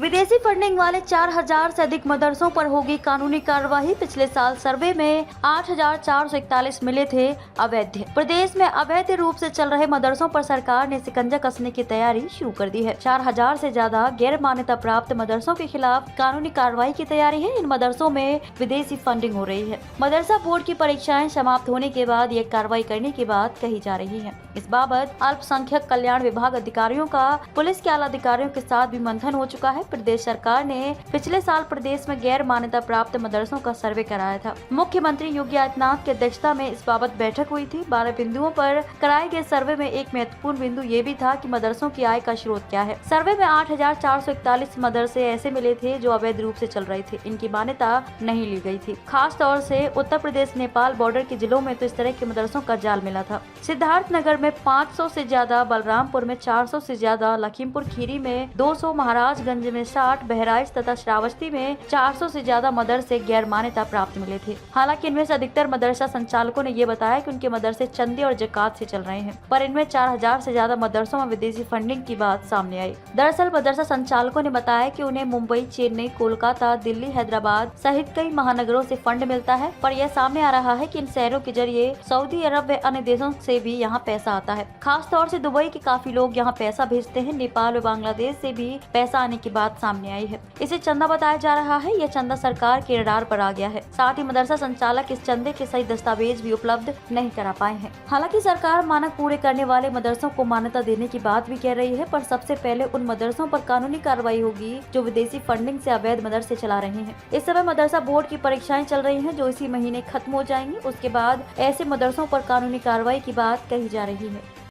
विदेशी फंडिंग वाले 4000 से अधिक मदरसों पर होगी कानूनी कार्रवाई। पिछले साल सर्वे में 8441 मिले थे अवैध। प्रदेश में अवैध रूप से चल रहे मदरसों पर सरकार ने शिकंजा कसने की तैयारी शुरू कर दी है। 4000 से ज्यादा गैर मान्यता प्राप्त मदरसों के खिलाफ कानूनी कार्रवाई की तैयारी है। इन मदरसों में विदेशी फंडिंग हो रही है। मदरसा बोर्ड की परीक्षाएं समाप्त होने के बाद ये कार्रवाई करने की बात कही जा रही है। इस बाबत अल्पसंख्यक कल्याण विभाग अधिकारियों का पुलिस के आला अधिकारियों के साथ भी मंथन हो चुका है। प्रदेश सरकार ने पिछले साल प्रदेश में गैर मान्यता प्राप्त मदरसों का सर्वे कराया था। मुख्यमंत्री योगी आदित्यनाथ की अध्यक्षता में इस बाबत बैठक हुई थी। 12 बिंदुओं पर कराए गए सर्वे में एक महत्वपूर्ण बिंदु ये भी था कि मदरसों की आय का स्रोत क्या है। सर्वे में 8441 मदरसे ऐसे मिले थे जो अवैध रूप से चल रहे थे। इनकी मान्यता नहीं ली गई थी। खास तौर से उत्तर प्रदेश नेपाल बॉर्डर के जिलों में तो इस तरह के मदरसों का जाल मिला था। सिद्धार्थनगर में 500 से ज्यादा, बलरामपुर में 400 से ज्यादा, लखीमपुर खीरी में 200, महाराजगंज में 60, बहराइच तथा श्रावस्ती में 400 से ज्यादा मदरसे गैर मान्यता प्राप्त मिले थे। हालांकि इनमें से अधिकतर मदरसा संचालकों ने ये बताया कि उनके मदरसे चंदे और ज़कात से चल रहे हैं, पर इनमें 4000 से ज्यादा मदरसों में विदेशी फंडिंग की बात सामने आई। दरअसल मदरसा संचालकों ने बताया कि उन्हें मुंबई, चेन्नई, कोलकाता, दिल्ली, हैदराबाद सहित कई महानगरों से फंड मिलता है, पर यह सामने आ रहा है कि इन शहरों के जरिए सऊदी अरब व अन्य देशों से भी यहाँ पैसा आता है। खास तौर से दुबई के काफी लोग यहाँ पैसा भेजते हैं। नेपाल व बांग्लादेश से भी पैसा आने की बात सामने आई है। इसे चंदा बताया जा रहा है। यह चंदा सरकार के रडार पर आ गया है। साथ ही मदरसा संचालक इस चंदे के सही दस्तावेज भी उपलब्ध नहीं करा पाए हैं। हालांकि सरकार मानक पूरे करने वाले मदरसों को मान्यता देने की बात भी कह रही है, पर सबसे पहले उन मदरसों पर कानूनी कार्रवाई होगी जो विदेशी फंडिंग से अवैध मदरसे चला रहे हैं। इस समय मदरसा बोर्ड की परीक्षाएं चल रही हैं जो इसी महीने खत्म हो जाएंगी। उसके बाद ऐसे मदरसों पर कानूनी कार्रवाई की बात कही जा रही है।